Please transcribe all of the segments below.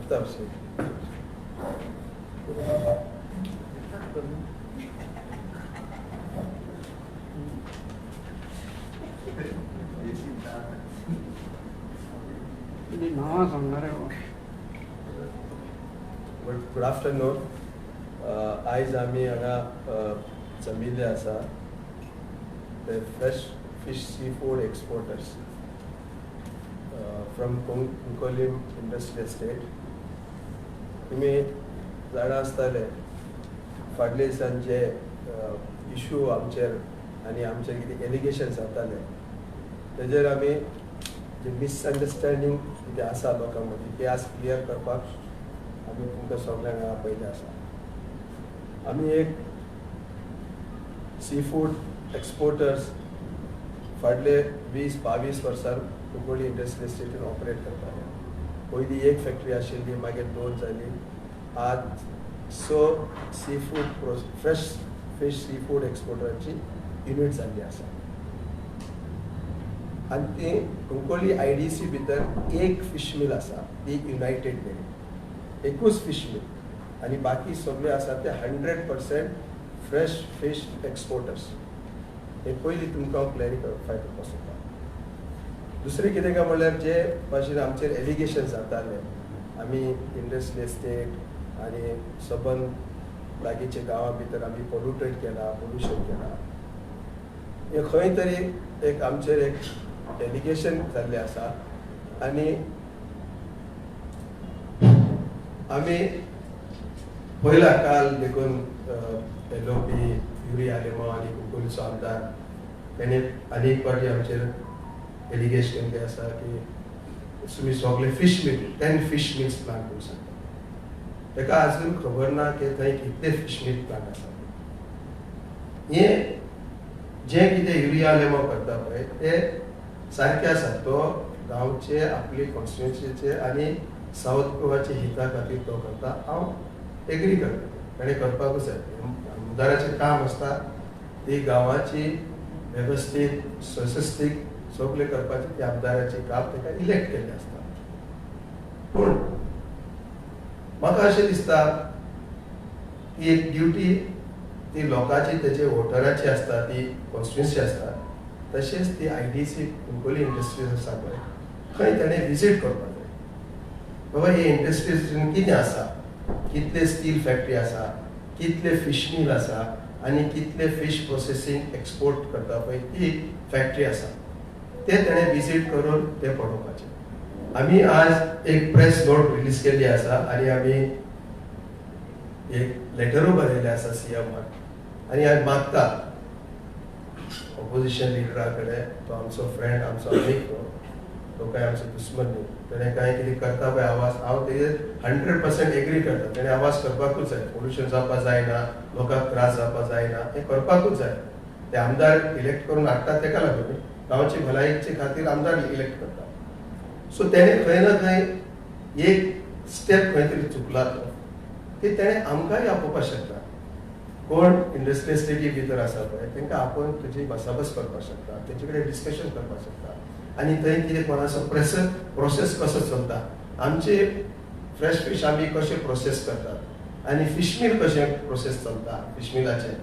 Aftab Shaikh. Good afternoon. आयज आमी हांगा जमिल्ले आसा ते fresh fish seafood exporters from Konkolim Industrial Estate. तुमी जाणा आसतले फाटले दिसान जे इशू आमचेर आनी आमचे कितें एलिगेशन जाताले तेजेर आमी जे मिसअंडरस्टँडींग कितें आसा लोकां मदीं ते आज क्लियर करपाक आमी तुमकां सगळ्यांक हांगा पयले आसा. आमी एक सी फूड एक्सपोर्टर्स फाटले 20-22 वर्सां कुंकोळी इंडस्ट्रियल एस्टेटीन ऑपरेट करताले. पयलीं एक फॅक्टरी आशिल्ली, मागीर 2 जाली. आज 6 seafood fresh fish seafood एक्सपोर्टरांची युनिट जाल्ली आसा. आनी ती कुंकोळी IDC भितर एक फिश मिल आसा, ती युनायटेड मिल, एकूच फिश मिल, आनी बाकी सगळे आसा ते 100% फ्रेश फिश एक्सपोर्टर्स. हे पयलीं तुमकां हांव क्लॅरिफाय करपाक सोदता. दुसरें कितें काय म्हणल्यार जे भाशेन आमचेर एलिगेशन जाताले, आमी इंडस्ट्रियल एस्टेट आनी सबंद लागींच्या गांवां भितर आमी पोल्युशन केलां, हे खंय तरी एक आमचेर एक एलिगेशन जाल्लें आसा. आनी आमी पयला काल देखून LOP युरी आलेमांव आनी कुंकोलीचो आमदार तेणे आनी एक फावटी आमचेर एलिगेशन केलें आसा की तुमी सगळे fish mill 10 fish mills plant करूंक सांगता. ताका आजून खबर ना की थंय कितले फिश मिल प्लांट आसा. हे जे कितें युरी आलेमांव करता पळय ते सारकें आसा. तो गांवचे आपले कॉन्स्टिट्युएन्सीचे आनी सावथ गोवाचे हिता खातीर तो करता. हांव एग्री करता, ताणें करपाकूच जाय. आमदाराचें काम आसता ती गांवाची वेवस्थीत सुस्थितीक सगळें करपाचें, ते आमदाराचें काम, ताका इलेक्ट केल्लें आसता. पूण म्हाका अशें दिसता की एक ड्युटी ती लोकांची, तेजे वोटराची आसता, ती कॉन्स्टिट्युएन्सी आसता. तशेंच ती IDC कुंकोली इंडस्ट्रीज आसा पळय, खंय ताणें विजीट करपाक जाय. बाबा हे इंडस्ट्रीज कितें आसा, कितले स्टील फॅक्टरी आसा, कितले फिश मिल आसा, आनी कितले फिश प्रोसेसिंग एक्सपोर्ट करता पळय ती फॅक्टरी आसा, ते ताणें विजीट करून ते पळोवपाचें. आमी आज एक प्रेस नोट रिलीज केल्ली आसा आनी आमी एक लेटरूय बरयलें आसा CMाक. आनी हांव मागता ऑपोजिशन लिडरा कडेन, तो आमचो फ्रेंड, आमचो अमीक, तो काय आमचो दुस्मन न्ही, ताणें कांय कितें करता पळय आवाज, हांव तेजेर 100% एग्री करता. ताणें आवाज करपाकूच जाय. पोल्युशन जावपाक जायना, लोकांक त्रास जावपाक जायना, हें करपाकूच जाय. ते आमदार इलेक्ट करून हाडटा ताका लागून न्ही, गांवची भलायके खातीर आमदार इलेक्ट करता. सो ताणें खंय ना खंय एक स्टेप खंय तरी चुकला तो, ते ताणें आमकांय आपोवपाक शकता. कोण इंडस्ट्रियल एस्टेटी भितर आसा पळय तांकां आपोवन तुजी भासाभास करपाक शकता, तेजे कडेन डिस्कशन करपाक शकता. आनी थंय कितें कोणाचो प्रोसेस कसो चलता, आमचे फ्रेश फीश आमी कशें प्रोसेस करतात, आनी फिश मिल कशें प्रोसेस चलता फिश मिलाचें,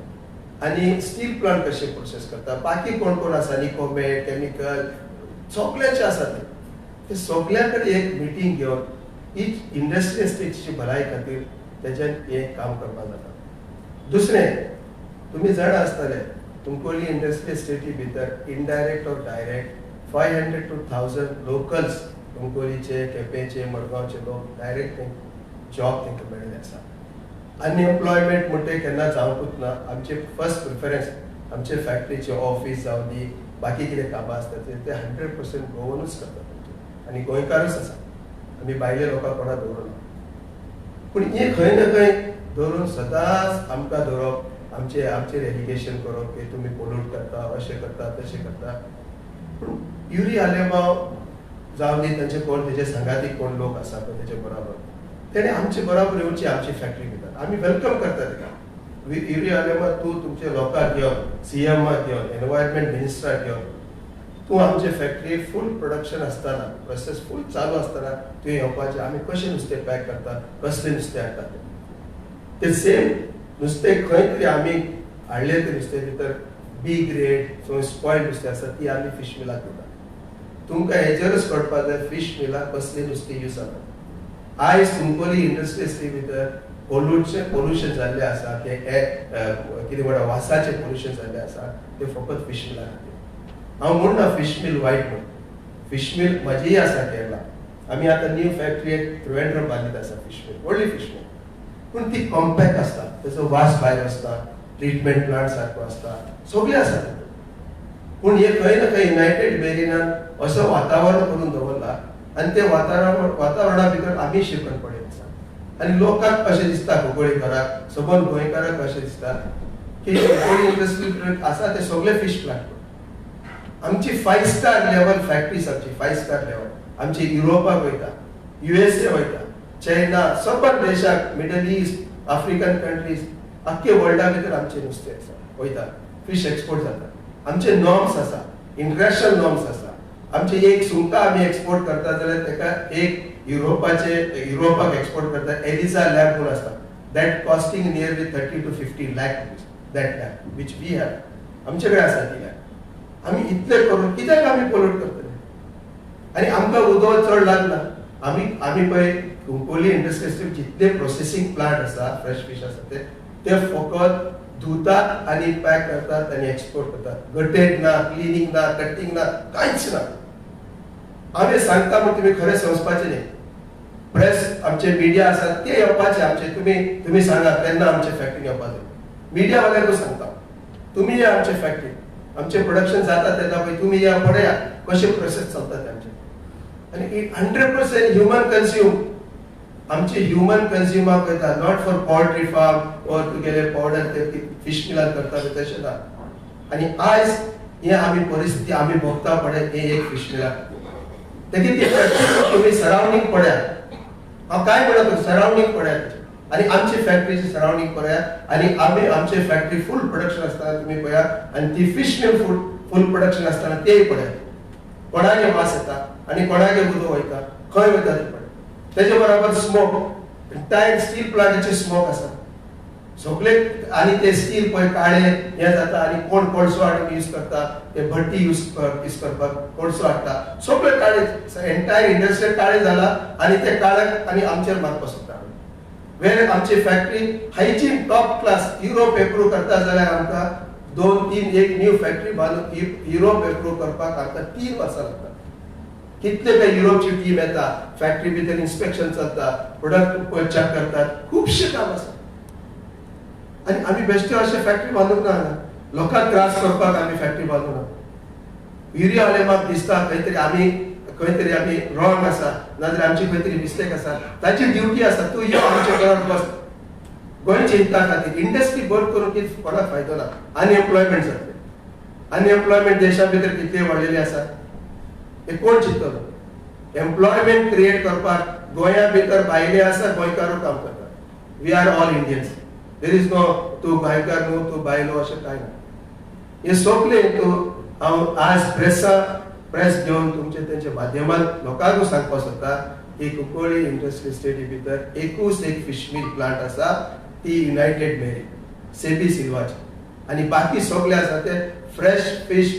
आनी स्टील प्लांट कशें प्रोसेस करता, बाकी कोण कोण आसा, निकोमेट, केमिकल, सगळ्यांचे आसा ते सगळ्यां कडेन एक मिटींग घेवन ईच इंडस्ट्रियल एस्टेटीची भलाय खातीर तेजें हें काम करपाक जाता. दुसरें, तुमी जाणा आसतले कुंकोली इंडस्ट्रियल एस्टेटी भितर indirect or direct 500 to 1000 locals, कुंकोलीचे, केपेंचे, मडगांवचे लोक डायरेक्ट जॉब तांकां मेळिल्ले आसा. अनएम्प्लॉयमेंट म्हणटा केन्ना जावंकूच ना. आमचे फर्स्ट प्रिफरन्स आमचे फॅक्टरीचे ऑफिस जावं दी बाकी कितें कामां आसता ते 100% गोवनूच करतात आनी गोंयकारूच आसा. आमी भायले लोकांक कोणा दवरना. पूण हे खंय ना खंय धरून सदांच आमकां धरप, आमचेर एलिगेशन करप की तुमी पोल्यूट करता, अशें करता, तशें करता. पूण युरी आलेमांव जावं दी तांचे कोण तेजे सांगातीक कोण लोक आसा पळय तेजे बरोबर, तेणें आमचे बरोबर येवची आमची फॅक्टरी भितर. आमी वेलकम करता ताका. युरी आलेमांव तूं तुमच्या लोकांक घेवन, CMाक घेवन, एनवायरमेंट मिनिस्टराक घेवन तूं आमचे फॅक्टरी फूल प्रोडक्शन आसतना प्रोसेस फूल चालू आसतना तुवें येवपाचें आमी कशें नुस्तें पॅक करतात कसलें नुस्तें हाडटात तें सेम नुस्तें खंय तरी आमी हाडलें तें नुस्तें भितर बी ग्रेड सो स्पॉयल्ड नुस्तें आसा ती आमी फीश मिलाक दितात तुमकां हेजेरूच कळपाक जाय फीश मिलाक कसलें नुस्तें यूज जाता आयज कुंकोली इंडस्ट्री भितर पोल्युशन जाल्लें आसा ते कितें म्हणटा वासाचें पोल्युशन जाल्लें आसा तें फकत फीश मिला खातीर हांव म्हणना फीश मिल वायट म्हण फीश मिल म्हाजीय आसा केरळा आमी आतां न्यू फॅक्टरी त्रिवेंद्रम बांदीत आसा फीश मिल व्हडली फीश मिल पूण ती कॉम्पॅक्ट आसता तेजो वास भायर आसता ट्रिटमेंट प्लांट सारको आसता सगळें आसा पूण हे खंय ना खंय युनायटेड मेरिनान असं वातावरण करून दवरला आनी ते वातावरणा भितर आमी शिरकून पडलेले आसा आनी लोकांक अशें दिसता कुंकळीकाराक सबंद गोंयकाराक अशें दिसता की कुंकळी इंडस्ट्री आसा ते सगळे फीश प्लांट आमची 5 स्टार लेवल फॅक्टरीज आमची 5 स्टार लेवल आमची युरोपाक वयता USA वयता चायना सबंद देशाक मिडल ईस्ट आफ्रिकन कंट्रीज आख्खे वर्ल्डा भितर आमचे नुस्तें आसा वयता फीश एक्सपोर्ट जाता आमचे नॉर्म्स आसा इंटरनॅशनल नॉर्म्स आसा आमचे एक सुंगटां आमी एक्सपोर्ट करता जाल्यार तेका एक युरोपाक एक्सपोर्ट करता एलिसा लॅब म्हणून आसता that costing nearly 30 to 50 lakh rupees that lab which we have आमचे कडेन आसा ती लॅब आमी इतलें करून कित्याक आमी पोल्यूट करतले आनी आमकां उदक चड लागना आमी पळय कुंकोली इंडस्ट्रीचे जितले प्रोसेसिंग प्लांट आसा फ्रेश फीश आसा ते फकत धुतात आनी पॅक करतात आनी एक्सपोर्ट करतात गटेड ना क्लिनींग ना कटिंग ना कांयच ना आमी सांगता म्हण तुमी खरें समजपाचें न्ही प्रेस आमचे मिडिया आसात ते येवपाचे आमचे तुमी सांगा केन्ना आमचे फॅक्टरीन येवपाचें मिडिया वाल्यांकूच सांगता तुमी या आमचे फॅक्टरीन आमचे प्रोडक्शन जाता तेन्ना पळय तुमी या पळया कशें प्रोसेस चलता आमचे आनी 100% ह्युमन कन्ज्यूम आमचे ह्युमन कन्ज्युमाक वयता not for poultry farm or तुगेले पावडर ते फीश मिलान करता तशें ना आनी आयज हे आमी परिस्थिती आमी भोगता पळय हे एक फीश मिलाक देखील ती तुमी सरावंडींग पळया हांव काय म्हणत सरावंडींग पळया आनी आमची फॅक्टरीची सरावंडींग पळया आनी आमी आमचे फॅक्टरी फूल प्रोडक्शन आसतना तुमी पळया आनी ती फीश मिल फूल प्रोडक्शन आसतना तेय पळया कोणागे वास येता आनी कोणागे उदक वयता खंय वयता ते पळय तेजे बरोबर स्मोक टायर स्टील प्लांटाचे स्मोक आसा सगळे आनी ते स्टील पळय काळे हे जाता आनी कोण कोळसो हाडून यूज करता ते भट्टी यूज करपाक कोळसो हाडटा सगळे काळे एंटायर इंडस्ट्री काळे जाला आनी ते काळ्याक आनी आमचेर मारपाक सोदता वेर आमची factory hygiene top class Europe approve करता जाल्यार आमकां 2-3 एक न्यू फॅक्टरी बांदून युरोप एप्रूव करपाक आमकां 3 वर्सां लागतात कितले काय युरोपची टीम येता फॅक्टरी भितर इन्स्पेक्शन चलता प्रोडक्ट चेक करतात खूबशें काम आसा आनी आमी बेश्टे अशें फॅक्टरी बांदूंक ना लोकांक त्रास करपाक आमी फॅक्टरी बांदूंक ना युरिया जाल्यार म्हाका दिसता खंय तरी आमी रॉंग आसा नाजाल्यार आमची खंय तरी मिस्टेक आसा ताची ड्युटी आसा तूं यो आमच्या घरांत बस गोंयच्या हिता खातीर इंडस्ट्री बंद करून कितें कोणाक फायदो ना अनएम्प्लॉयमेंट जातलें अनएम्प्लॉयमेंट देशा भितर कितले वाडलेले आसा हे कोण चिंतलो एम्प्लॉयमेंट क्रिएट करपाक गोंया भितर भायले आसा गोंयकारूच काम करतात we are all Indians there is no तूं गोंयकार न्हू तूं बायलो अशें कांय ना हे सगळे हांव आज प्रेस घेवन तुमचे तेंच्या माध्यमान लोकांकूच सांगपाक सोदता की कुंकोळी इंडस्ट्री स्टेटी भितर एकूच एक फीश मिल प्लांट आसा ती युनायटेड मेरी सेबी सिल्वाची आनी बाकी सगळे आसा ते फ्रेश फीश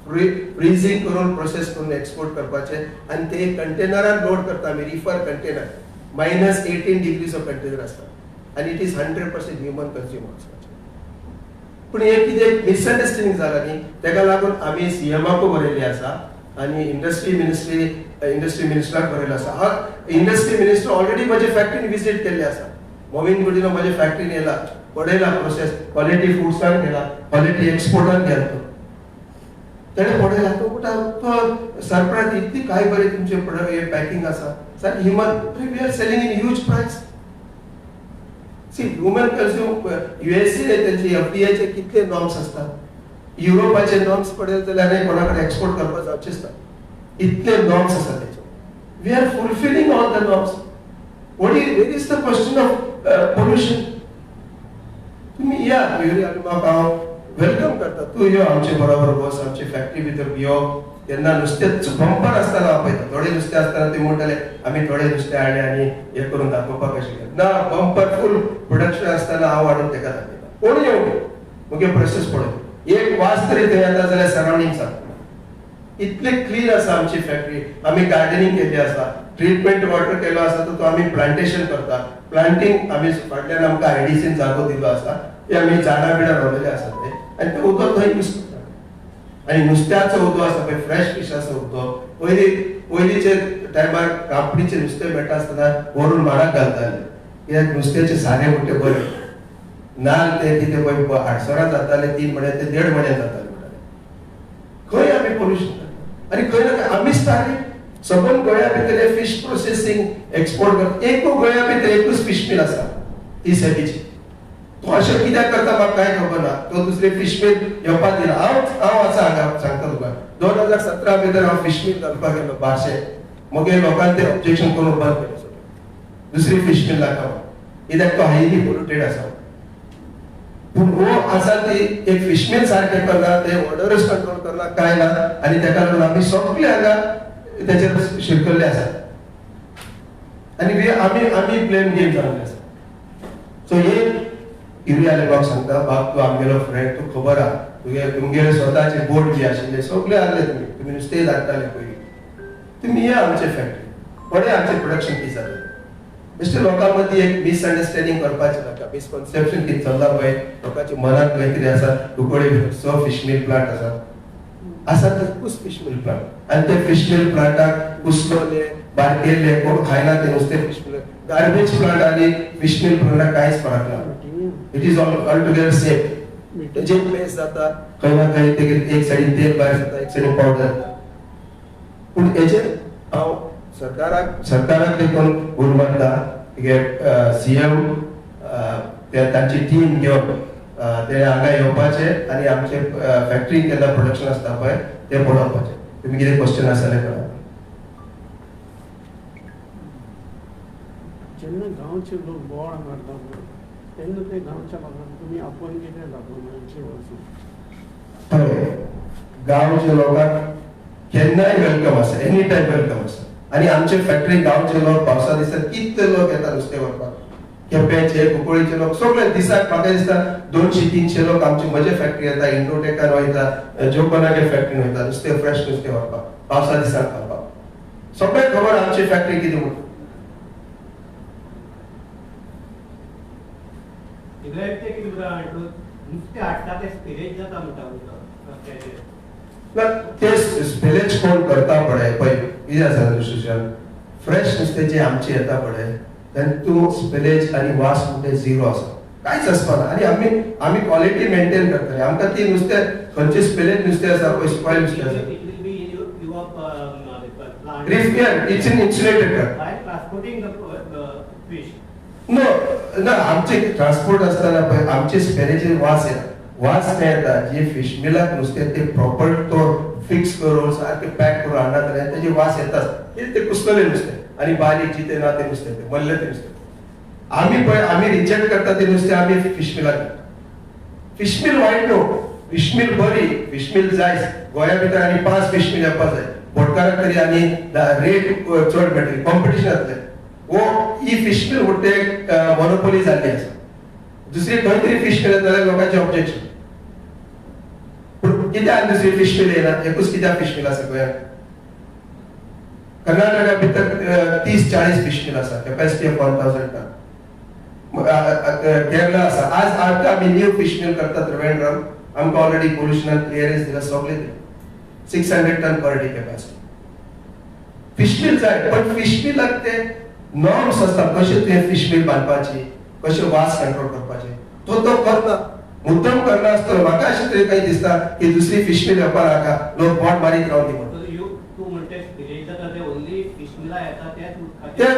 फ्रीजिंग करून प्रोसेस करून एक्सपोर्ट करपाचे आनी ते कंटेनरान लोड करता आमी रिफर कंटेनर -18 डिग्रीचो कंटेनर आसता आनी इट इज 100% ह्युमन कन्ज्युमर पूण हे कितें मिसअंडरस्टँडिंग जाला न्ही तेका लागून आमी सीएमाक बरयल्लें आसा आनी इंडस्ट्री मिनिस्टराक बरयल्लें आसा हांव इंडस्ट्री मिनिस्टर ऑलरेडी म्हजे फॅक्टरीन विजीट केल्ले आसा मोविन गुडीनो म्हजे फॅक्टरीन येयला पळयला प्रोसेस क्वॉलिटी फुड्सान गेला क्वॉलिटी एक्सपोर्टान गेला तेणें पळयला तो सरप्रायज इतली काय बरी तुमचे प्रोडक्ट हे पॅकिंग आसा sir human we are selling in huge prices see human consume USA त्यांचे FDA चे कितले नॉर्म्स असतात युरोपाचे नॉर्म्स पळयले जाल्यार कोणा कडेन एक्सपोर्ट करपाक जावचेच ना इतले नॉर्म्स आसा तेचे we are fulfilling all the norms where is the question of pollution तुम्ही या म्हाका हांव वेलकम करता, तू यो आमचे बरोबर बस, आमची फॅक्टरी भितर यो. तेन्ना नुस्तें बंपर आसतना हांव पळयता, थोडे नुस्तें आसतना ते म्हणटाले आमी थोडे नुस्तें हाडले आनी हे करून दाखोवपाक अशें. ना, बंपर फूल प्रोडक्शन आसतना हांव हाडून तेका दाखयता. कोण येवं मुगे प्रोसेस पळय, एक वास तरी थंय येता जाल्यार सरावंडिंग सांग. इतले क्लीन आसा आमची फॅक्टरी. आमी गार्डनिंग केल्ली आसा, ट्रीटमेंट वॉटर केलो आसा, तो आमी प्लांटेशन करता. प्लांटिंग आमी फाटल्यान आमकां आयडीसीन जागो दिलो आसा, ते आमी झाडां बिडां रोवलेले आसा ते, आनी ते उदक थंय यूज करता. आनी नुस्त्याचो उदक आसा पळय, फ्रेश फिशाचो उदक, पयलींचे टायमार कापडीचे नुस्तें मेळटा आसतना व्हरून माडाक घालताले, कित्याक नुस्त्याचे सारे म्हणटे बरे. नाल ते कितें पळय 800 जाताले, 3 म्हणे ते 1.5 म्हणे जाताले म्हणटाले. खंय आमी पोल्युशन करता आनी खंय ना आमीच तारी सबंद गोंया भितर फिश प्रोसेसिंग एक्सपोर्ट करता. एकूच गोंया भितर एकूच फिश मिल आसा, ती सेबीची. तो अशें कित्याक करता म्हाका कांय खबर ना. तो दुसरे फिश मिल येवपाक दिना. हांव आसा हांगा सांगता तुका, 2017 भितर हांव फिश मिल घालपाक गेलो 1200. मगे लोकांनी ते ऑब्जेक्शन करून बंद केलें सगळें. दुसरी फिश मिल नाका, कित्याक तो हायली पोल्युटेड आसा. पूण हो आसा ती एक फिश मिल सारकें करना, ते ऑर्डरच कंट्रोल करना, कांय ना. आनी तेका लागून आमी सगळे हांगा तेचेर शिरकल्ले आसा आनी आमी ब्लेम गेम जाल्ले आसा. सो हे युरिया लेबाक सांगता, बाब तूं आमगेलो फ्रेंड, तूं खबर आहा, तुमगेले स्वताचे बोट बी आशिल्ले, सगळे आहले तुमी नुस्तें धाडटाले पयलीं. तुमी या आमचे फॅक्टरी, पळय आमचें प्रोडक्शन कितें जालें. बेश्टे लोकां मदीं एक मिसअंडरस्टँडिंग करपाचें नाका, मिसकन्सेप्शन कितें चल्ला पळय, लोकांच्या मनांत खंय कितें आसा. तुकोडे स फिश मिल प्लांट आसा ते कुस फिश मिल प्लांट, आनी ते फिश मिल प्लांटाक कुसलोले बारकेले कोण खायना ते नुस्तें फिश मिल. गार्बेज प्लांट आनी फिश मिल प्लांटाक कांयच फरक ना. It is all together same. तेजे प्लेस जाता खंय ना खंय, एक सायडीन तेल भायर जाता, एक सायडीन पावडर जाता. पूण हेचेर हांव सरकाराक देखून उर्मत्ता, सीएम तांची टीम घेवन ते हांगा येवपाचे आनी आमचे फॅक्टरीन केन्ना प्रोडक्शन आसता पळय ते पळोवपाचे. तुमी कितें क्वेश्चन आसा जाल्यार करा. जेन्ना गांवचे लोक बोवाळ मारता तेन्ना ते गांवच्या लोकांक तुमी आपोवन कितें दाखोवना? गांवच्या लोकांक केन्नाय वेलकम आसा, एनी टायम वेलकम आसा. आनी आमचे फॅक्टरी गांवचे लोक पावसा दिसांनी कितले लोक येता नुस्तें व्हरपाक. केपेंचे, कुंकळीचे लोक सगळे दिसाक म्हाका दिसता 200-300 लोक आमची म्हजे फॅक्टरी येता, इंडोटेकार वयता, जोकोनागे फॅक्टरीन वयता नुस्तें फ्रेश नुस्तें व्हरपाक, पावसा दिसाक खावपाक. सगळे खबर आमची फॅक्टरी कितें म्हणून. ते स्पिलेज कोण करता पळय कितें आसा दुसऱ्यान फ्रेश नुस्तें जे आमचे येता पळय, तूं स्पिलेज आनी वास म्हणटे झिरो आसा, कांयच आसपाना. आनी आमी क्वॉलिटी मेंटेन करतले. आमकां ती नुस्तें खंयचे स्पिलेज नुस्तें आसा पळय, स्पॉयल नुस्तें आसा, रिफियर इट्स इन इन्सुलेटेड नो आमचे ट्रान्सपोर्ट आसतना पळय आमचे स्पिलेजेर वास येता. वास नाही येता जे फिश मिलाक नुस्तें ते प्रॉपर तो फिक्स करून सारकें पॅक करून हाडना जाल्यार तेजे वास येताच. ते कुसकले नुस्तें आनी बारीक जितें ना तें नुस्तें, तें मल्लें तें नुस्तें. आमी रिजेक्ट करता तें नुस्तें आमी फिश मिलाक दिता. फिश मिल वायट न्हू, फिश मिल बरी, फिश मिल जाय. गोंया भितर आनी 5 फिश मिल येवपाक जाय. बोटकाराक तरी आनी रेट चड मेळटली, कॉम्पिटिशन जातलें. ही फिश मिल म्हणटे मोनोपोली जाल्ली आसा. दुसरी खंय तरी फिश मिल जाल्यार लोकांचें ऑब्जेक्शन. पूण कित्याक दुसरी फिश मिल येना, एकूच कित्याक फिश मिल आसा गोंयांत. कर्नाटका भितर 30-40 फिश मिल आसा, कॅपॅसिटी ऑफ 1000 टन. केरला आसा. आज आमी न्यू फिश मिल करता त्रिवेंद्रम, आमकां ऑलरेडी पोल्युशनाक क्लियरन्स दिला सगळे. 600 tonne per day capacity. Fish meal जाय, पण फिश मिलाक ते नॉर्म्स आसता, कशें तुवें फिश मिल बांदपाची, कशें वास कंट्रोल करपाचें, तो करना. मुद्दम करना आसतो. म्हाका अशें तरी काही दिसता की दुसरी फिश मिल येवपाक नाका, लोक बोट मारीत रावन दी म्हणून.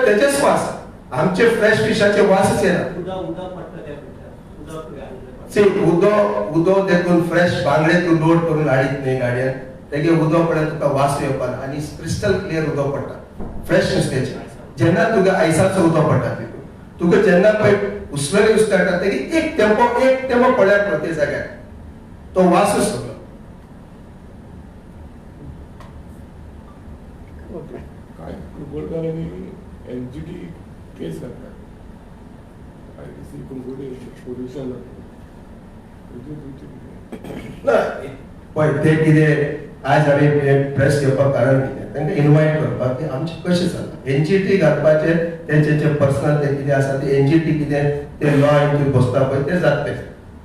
तेचेच वास, आमचे फ्रेश फिशाचे वासच येना. उदक देखून फ्रेश बांगडे तूं लोड करून हाडीत न्ही गाडयेन, तेगे उदक पडल्यार तुका वास येवपाना आनी क्रिस्टल क्लियर उदक पडटा फ्रेश नुस्त्याचें. जेन्ना तुका आयसाचो उदक पडटा तितून, तुका जेन्ना पळय उसलरी नुस्तें हाडटा तेगे एक तेंपो पडल्यार प्रत्येक जाग्यार तो वासूच सगळो. ओके. काय कुंकोडकरांनी एनजीटी केस घातला आयटीसी कुंकोडे पोल्युशन ना पळय ते कितें आज हांवें प्रेस घेवपाक कारण कितें तांकां इन्वायट करपाक की आमचें कशें चलता एनजीटी घालपाचें तेंचें जें पर्सनल तें कितें आसा तें एनजीटी कितें तें लॉ इंटू बसता पळय तें जातलें.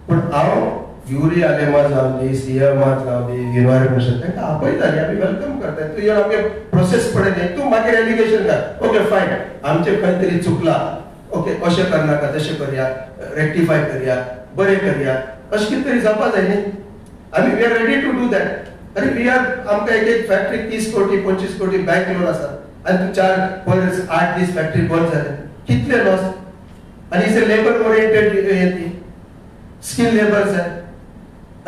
पूण हांव युरी आलेमार जावं दी सीएमार जावं दी एनवायरमेंट तांकां आपयताली आमी वेलकम करता. तूं येवन आमगे प्रोसेस पळय न्ही तूं मागीर एलिगेशन घाल ओके फायन आमचें खंय तरी चुकलां ओके अशें करनाका तशें करया रेक्टिफाय करया बरें करया अशें कितें तरी जावपा जाय न्ही. आमी we are ready to do that. अरे वी आर आमकां एक फॅक्टरी 30 कोटी 25 कोटी बँक लोन आसा आनी तूं 8 दीस फॅक्टरी बंद जालें कितले लॉस. आनी is labour oriented skill labour जाय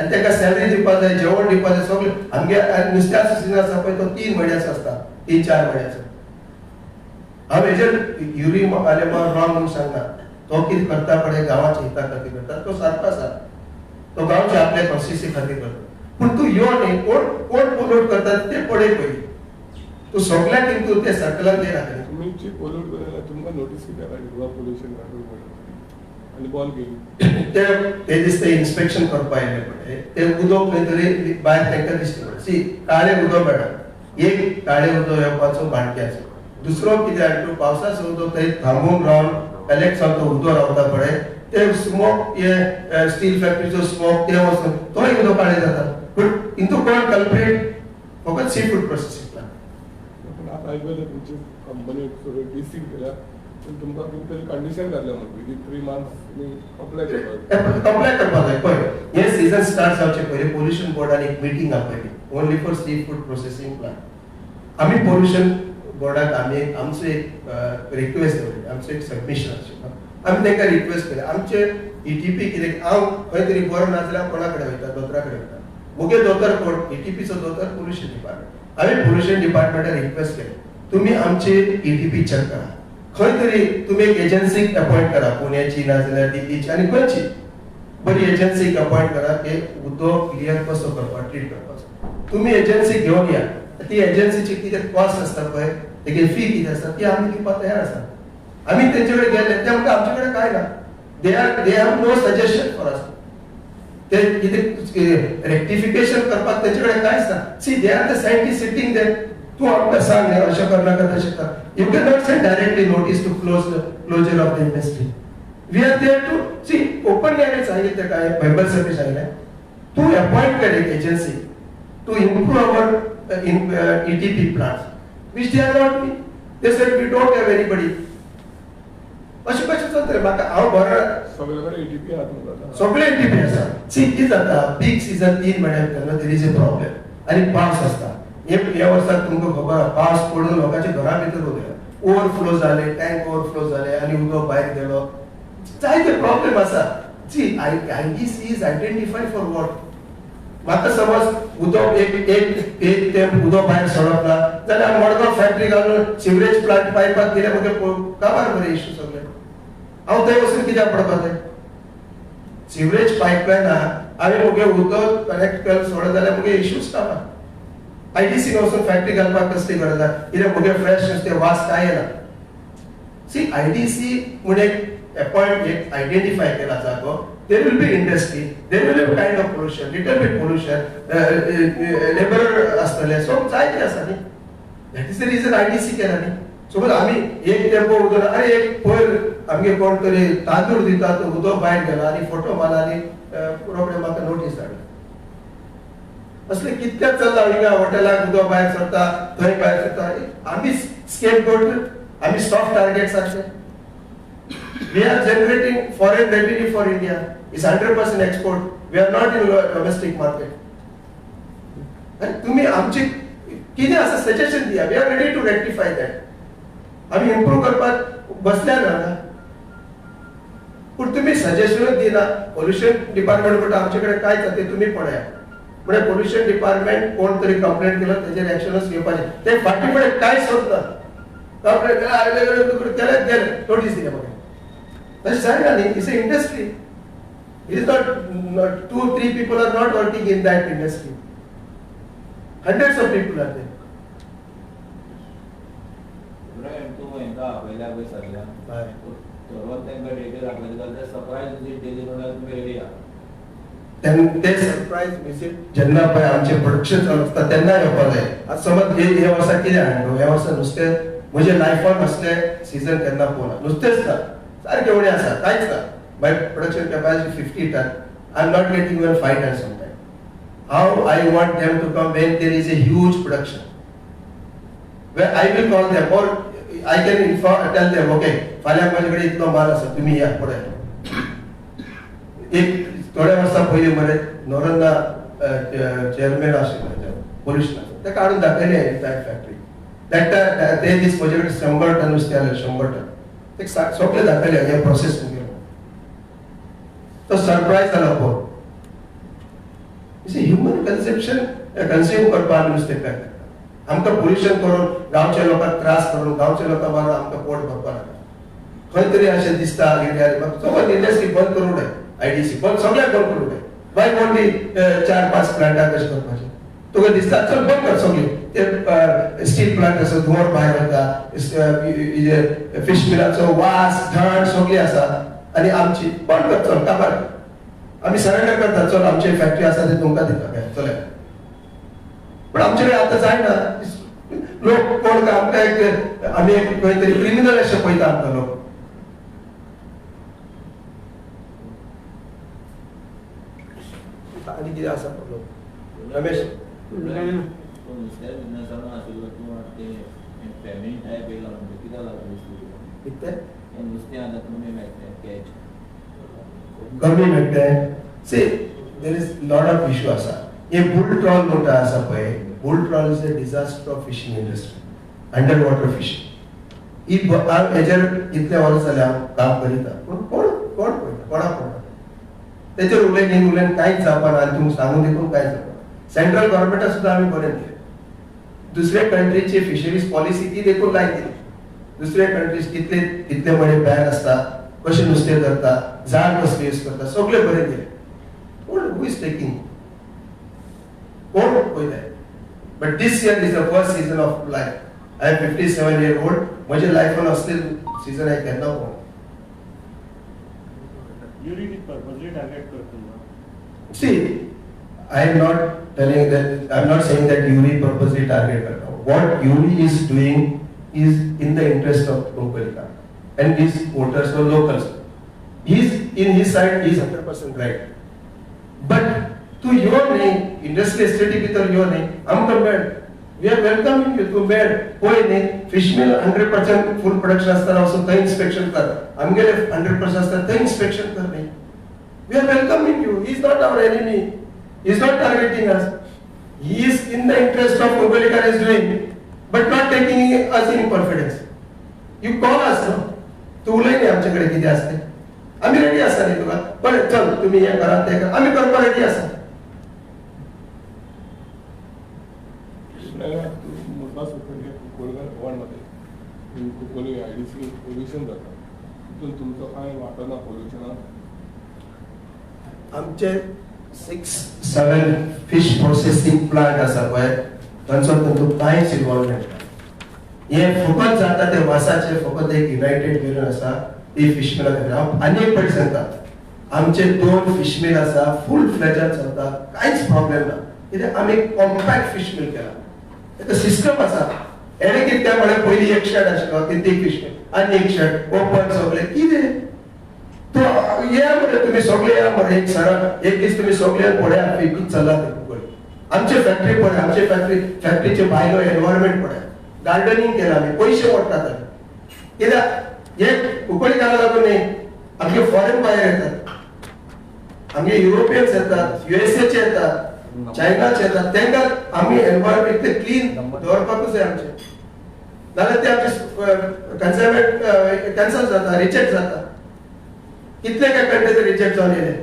आनी ताका सॅलरी दिवपाक जाय जेवण दिवपाक जाय सगळें आमगे नुस्त्याचो सीजन आसा पळय तो 3 म्हयन्याचो आसता 3-4 म्हयन्याचो. हांव हेजेर युरी आलेमार रॉंग म्हणून सांगना. तो कितें करता पळय गांवाच्या हिता खातीर करता तो सारको आसा. तो गांवच्या आपल्या कॉन्स्टिट्युन्सी खातीर करता. पूण तूं यो न्ही कोण पोल्यूट करता ते पळय पयलीं. तूं सगळ्याक इंतू ते सर्कलान दे नाका. तुमी जी पोल्यूट करला तुमकां नोटीस कित्याक काडली गोवा पोल्युशन कंट्रोल बोर्ड आनी बॉल केली ते दिसता इन्स्पेक्शन करपा आयले पळय ते उदक खंय तरी भायर तांकां दिसता पळय सी काळें उदक मेळटा. एक काळें उदक येवपाचो बाणक्याचो दुसरो कितें तूं पावसाचो उदक थंय थांबून रावन कलेक्ट जावन तो उदक रावता पळय ते स्मोक हे स्टील फॅक्टरीचो स्मोक ते वचून तोय उदक काळें जाता. पूण इंतू कोण कल्प्रेट फकत सी फूड प्रोसेसिंग प्लांट. पूण आतां आयकलें तुमची कंपनी सगळें डिसील केल्या पूण तुमकां कितें तरी कंडिशन घातल्या म्हणून विदीन 3 मंथ्स तुमी अप्लाय करपाक कंप्लेंट करपाक जाय पळय. हे सीजन स्टार्ट जावचे पयलीं पोल्युशन बोर्डान एक मिटींग आपयली only for seafood processing plant. आमी पोल्युशन बोर्डाक आमचो एक रिक्वेस्ट दवरली आमचो एक सबमिशन आशिल्लो. आमी तांकां रिक्वेस्ट केली आमचे ईटीपी कितें हांव खंय तरी बरो ना जाल्यार कोणा कडेन वयता दोतोरा कडेन वयता. मुगे दोतोर कोण ईटीपीचो दोतोर पोल्युशन डिपार्टमेंट. हांवें पोल्युशन डिपार्टमेंटाक रिक्वेस्ट केली तुमी आमचे ईटीपी चेक करा. खंय तरी तुमी एक एजन्सीक अपॉइंट करा पुण्याची ना जाल्यार दिल्लीची आनी खंयची बरी एजन्सीक अपॉइंट करा की उदक क्लियर कसो करपाक ट्रीट करपाचो. तुमी एजन्सी घेवन या ती एजन्सीची कितें कॉस्ट आसता पळय तेगे फी कितें आसता ती आमी दिवपाक तयार आसा. आमी तेंचे कडेन गेले ते म्हणटा आमचे कडेन काय ना. They have no suggestion for us. ते कितें रेक्टिफिकेशन करपाक तेंचे कडेन कांयच ना. See they are the scientist sitting there. तूं आमकां सांग न्ही अशें करनाका तशें कर. You can not send directly notice to closure of the industry. We are there to see openly हांवें सांगितलें काय मेंबर सर्व्हिस सांगलें तूं अपॉइंट कर एक agency to improve our ETP plants which they are not. They said we don't have anybody. अशें कशें चलतलें म्हाका हांव बरो सगळे कडेन ETP आहात म्हणटा सगळे ETP आसा. सी कितें जाता पीक सीजन 3 म्हयने तेन्ना देर इज ए प्रॉब्लेम आनी पावस आसता. ह्या वर्साक तुमकां खबर आहा पावस पडून लोकांच्या घरा भितर उरले ओवरफ्लो जाले टँक ओवरफ्लो जाले आनी उदक भायर गेलो जायते प्रॉब्लेम आसा. See IDC is identify for what. म्हाका समज उदक एक ते उदक भायर सोडप ना जाल्यार मडगांव फॅक्टरी घालून सिवरेज प्लांट पायपाक दिले म्हणजे काबार बरे इश्यू सगळे. हांव थंय वचून कित्याक पडपाक जाय. सिवरेज पायपलायन आहा हांवें मुगे उदक कनेक्ट केलें सोडत जाल्यार मुगे इश्यूच काबार. IDC वचून फॅक्टरी घालपाक कसली गरज आहा कित्याक मुगे फ्रेश नुस्तें वास काय येना. सी IDC म्हूण एक अपॉइंट एक आयडेंटिफाय केला जागो. There will be industry, there will be kind of pollution, little bit pollution, labor astale, so जायते आसा न्ही. That is the reason IDC केला न्ही. सपोज आमी एक टेम्पो उदक अरे एक पयर आमगे कोण तरी तांदूळ दिता तो उदक भायर गेलो आनी फोटो मारला आनी रोखडे म्हाका नोटीस धाडली. असले कितकेच चल्ला हिंगा हॉटेलाक उदक भायर सरता थंय भायर सरता. आमी स्केपगोट आमी सॉफ्ट टार्गेट्स आसले. We are generating foreign revenue for India. It's 100% export. We are not in domestic market. And तुम्ही आमची किती असं सजेशन दिया. We are ready to rectify that. आम्ही इम्प्रूव्ह करपाक बसल्या ना. पण तुम्ही सजेशन दिना. पोल्युशन डिपार्टमेंट म्हणटा आमच्याकडे काय जाते तुम्ही पळया. म्हणजे पोल्युशन डिपार्टमेंट कोण तरी कंप्लेंट केलं त्याचे ऍक्शनच घेवपाचे. ते फाटी फुडें काय सोदना. कंप्लेंट केला गेले नोटीस दिल्या म्हाका. तशें जायना न्ही. It's a industry. It is not 2-3 people are not working in that industry. Hundreds of people are there. तूं हांकां आपयल्या पळय सगळ्यांक हय. थरोन तांकां डेटी दाखयता जाल्यार ते सरप्रायज विजीट दिली म्हणल्यार तुमी रेडी आहा. ते सरप्राईज विजीट जेन्ना पळय आमचे प्रोडक्शन चालू आसता तेन्ना येवपाक जाय. आतां समज हे वर्सा कितें हाडलो, हे वर्सा नुस्तें म्हज्या लायफान असले सीजन केन्ना पळोवना. नुस्तेंच ना, सारकें उणें आसा, कांयच ना. My production capacity 50 ton. I am not getting even 5 ton sometime. How I want them to come when there is a huge production. Where I will call them or I can tell them, okay, फाल्यां माझे कडेन इतलो माल आसा, तुम्ही या पळय. एक थोड्या वर्सां पयलीं मरे नोरंदा चेअरमॅन आशिल्लो पोल्युशन ते काडून दाखयले फॅक्टरी. ते दीस म्हजे कडेन 100 टन नुस्तें आसलें, 100 टन. ते सगळे दाखयले हे प्रोसेस केलो. तो सरप्रायज जाला पळय. ह्युमन कन्झ्युम करपाक आमी नुस्तें करता. आमकां पोल्युशन करून गांवच्या लोकांक त्रास करून गांवच्या लोकांक मारून आमकां पोट भरपाक लागता. खंय तरी अशें दिसता सगळ्या इंडस्ट्री बंद करूं जाय. आयडीसी बंद सगळ्याक बंद करूं जाय. बाय ओनली 4-5 प्लांटां कशें करपाचें. तुका दिसता चल बंद कर सगळी. ते स्टील प्लांट आसा धुंवर भायर वता, फिश मिलाचो वास घाण सगळी आसा आनी आमची बंद कर चल काबार. आमी सरेंडर करता चल आमची फॅक्टरी आसा ती तुमकां दिता चले. पण आमचे कडेन आतां जायना. लोक कोण आमकां एक आमी खंय तरी क्रिमिनल अशें पळयता आमकां लोक. आनी कितें आसा प्रॉब्लम रमेश? तूं नुस्त्या बिजनसान आशिल्लो तूं आतां तें फॅमिली टायप येयला म्हणजे कित्याक लागून नुस्तें कितें हें नुस्तें आतां तुमी मेळटा कॅच कमी मेळटा. See there is lot of issue आसा. हे बुल ट्रॉल म्हणटा आसा पळय, bull trawl is a disaster of fishing industry, under water fishing. ही हेजेर इतले वर्स जाले हांव काम करीता पूण कोण पळयता, कोणाक पळयता. तेचेर उलयन कांयच जावपाना आनी तुमकां सांगून देखून कांयच जावपाना. सेंट्रल गव्हर्मेंटाक सुद्दां आमी बरें दिलें. दुसऱ्या कंट्रीची फिशरीज पॉलिसी ती देखून लायक दिली. दुसऱ्या कंट्रीज कितले म्हणे बॅन आसता, कशें नुस्तें धरता, झाड कसले यूज करता, सगळें बरें दिलें. पूण हू इज टेकिंग? कोण पळयताय? But this year is the first season of life. I am 57 year old. म्हज्या लायफान असले सीजन हांवें केन्ना पळोवना. युरी पर्पजली टार्गेट करता. See, I am not telling that, I am not saying that URI purposely target Karnataka. What URI is doing is in the interest of local economy and his voters or locals. In his side, he is 100% right. But to your name, industry estate भितर your name, आमकां मेळ. We are welcoming you to मेळ. पळय न्ही, fish mill 100% full production आसतना वचून थंय inspection कर. आमगेले 100% आसता थंय inspection कर न्ही. We are welcoming you. He is not our enemy. He is not targeting us. He is in the interest of Ubelika is doing, but not taking us in confidence. You call us, no? तू उलय न्ही आमचे कडेन कितें आसता. आमी ready आसा न्ही तुका. बरें चल तुमी हें करात तें करात. आमी करपाक रेडी आसा. म्हणटा सोडून कुंकळकर गोवांमध्ये कुंकळी आयडीसी पोल्युशन जाता. तितून तुमचो कांय वांटो ना पोल्युशनाक? आमचे 6-7 फिश प्रोसेसिंग प्लांट आसा पळय, तांचो कांयच इन्वॉल्वमेंट ना. हे फकत जाता ते वासाचे फकत एक युनायटेड युनियन आसा ती फिश मिल. हांव आनी एक फावटी सांगता, आमचे 2 फिश मिल आसा फूल फ्लेजान चलता, कांयच प्रॉब्लेम ना. कित्याक आमी कॉम्पॅक्ट फिश मिल केला. एक सिस्टम आसा. हेणे कितें त्या म्हळ्यार पयलीं एक शेड आशिल्लो ती फिश मिल आनी एक शेड ओपन सगळे कितें. तो या मरे तुम्ही सगळे या मरे एक सरळ एक दीस तुम्ही सगळे पळया कितें चल्ला ते कुंकळी. आमचे फॅक्टरी पळय, आमचे फॅक्टरीचे भायलो एनवायरमेंट पळय. गार्डनिंग केला आमी, पयशे वाडटात आमी. कित्याक हे कुंकळी घाला लागून न्ही आमगे फॉरेन बायर येतात, आमगे युरोपियन्स येतात, युएसएचे येतात, चायनाचे येतात. तांकां आमी एनवायरमेंट ते क्लीन दवरपाकूच जाय आमचे. नाल्यार ते आमचे कॅन्सर जाता, रिजेक्ट जाता. कितले काय कंट्रीचे रिजेक्ट जावन येयले.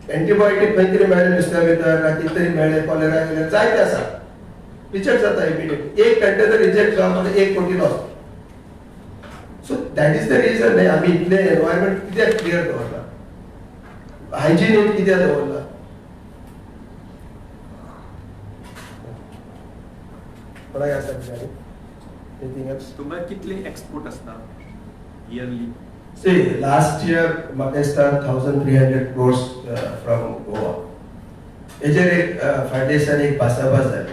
एंटीबायोटीक खंय तरी मेळ्ळे नुस्त्या भितर ना कितें तरी मेळ्ळे, कॉलेरा गेले जायते आसा. रिजेक्ट जाता इमिडिएटली. एक कंट्री रिजेक्ट जावन 1 कोटी loss. So that is the region आमी इतले एनवायरमेंट कित्याक क्लियर दवरला. हायजीन कित्याक दवरला कोणाक आसा विचारी एनीथिंग एल्स तुमकां कितले एक्सपोर्ट आसता yearly See, last year Pakistan 1,300 crores from Goa. हेजेर एक फाटल्या दिसांनी एक भासाभास जाली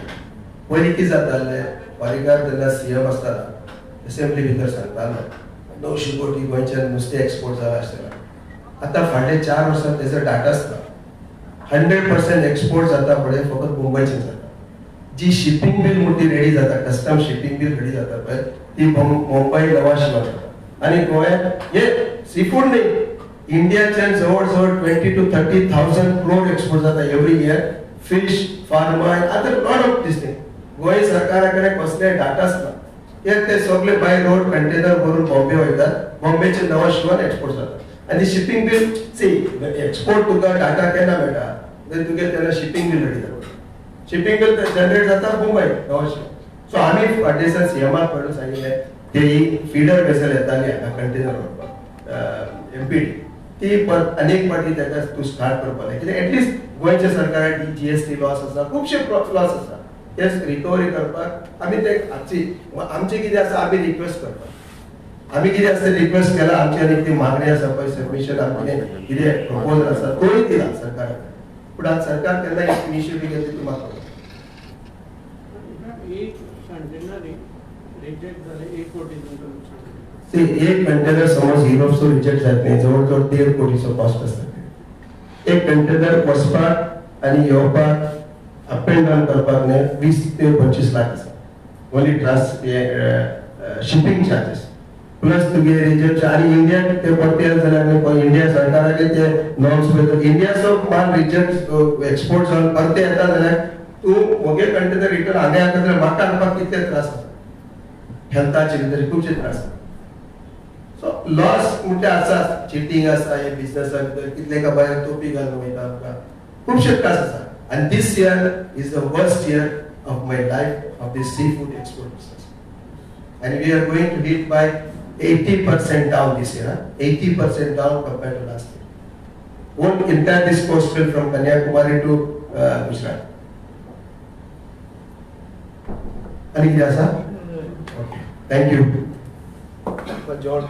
पयलीं कितें जातालें वारीकार जेन्ना सीएम आसताना असेंब्ली भितर सांगतालो 900 कोटी गोंयच्यान नुस्तें एक्सपोर्ट जाला आसलें आतां फाटल्या 4 वर्सांत तेजो डाटा आसता 100% एक्सपोर्ट जाता पळय फकत मुंबयच्यान जाता जी शिपिंग बील म्हणून ती रेडी जाता कस्टम शिपिंग बील रेडी जाता पळय ती मुंबई नवा शिवा जाता आणि गोंयांत हे सी फूड न्ही इंडियाच्यान जवळ जवळ 20 to 30,000 crore एक्सपोर्ट जाता every year fish pharma other lot of this thing Goa सरकारा कडेन कसले डाटाच ना ते सगळे बाय रोड कंटेनर भरून बॉम्बे वयतात बॉम्बेचे नवा शिवान एक्सपोर्ट जाता आणि शिपिंग बील सी एक्सपोर्ट तुका डाटा केन्ना मेळटा तुगे तेन्ना शिपिंग बील रेडी जाता शिपिंग बील जनरेट जाता मुंबई नवा शिवा सो आमी फाटल्या दिसा सीएमाक पळोवन सांगिल्लें ते फीडर वेसल येताली हांगा कंटेनर एमपीडी ती अनेक फाटी ताका तूं स्टार्ट करपाक जाय कित्याक एटलिस्ट गोंयच्या सरकाराक जीएसटी लॉस आसा खुबशे लॉस आसा ते रिकवरी करपाक आमी ते आमचे कितें आसा आमी रिक्वेस्ट करपाक आमी कितें आसा रिक्वेस्ट केला आमची आनी कितें मागणी आसा पळय सबमिशन आमचें कितें प्रपोजल आसा तोय दिला सरकाराक पूण आज सरकार केन्ना इनिशिएटीव घेतली ती म्हाका एक कंटेनर रिजेक्ट झाले 1 कोटी तुमचं नुकसान ते एक कंटेनर समज युरोपचो रिजेक्ट जात नाही जवळजवळ 1.5 कोटीचो कॉस्ट आसता एक कंटेनर वचपाक आनी येवपाक अप एंड डावन करपाक न्ही 20 ते 25 लाख आसा ओन्ली शिपिंग चार्जेस प्लस तुगे रिजेक्ट आनी इंडियाक ते परते जाल्यार इंडिया सरकाराक ते नॉर्म्स पळय इंडियाचो माल रिजेक्ट एक्सपोर्ट जावन परते येता जाल्यार तूं मोगे कंटेनर रिटर्न हांगा येता जाल्यार म्हाका हाडपाक कितले त्रास आसा हेल्थाचे भितर खुबशे त्रास आसा सो लॉस म्हणजे आसा चिटींग आसा हे बिझनेसा भितर कितले का भायर तोपी घालून वयता आमकां खुबशे त्रास आसा आनी this year is the worst year of my life of this seafood export business and we are going to hit by 80% down this year 80% down compared to last year won't entire this coastal from Kanyakumari to Gujarat आणि कितें आसा okay thank you John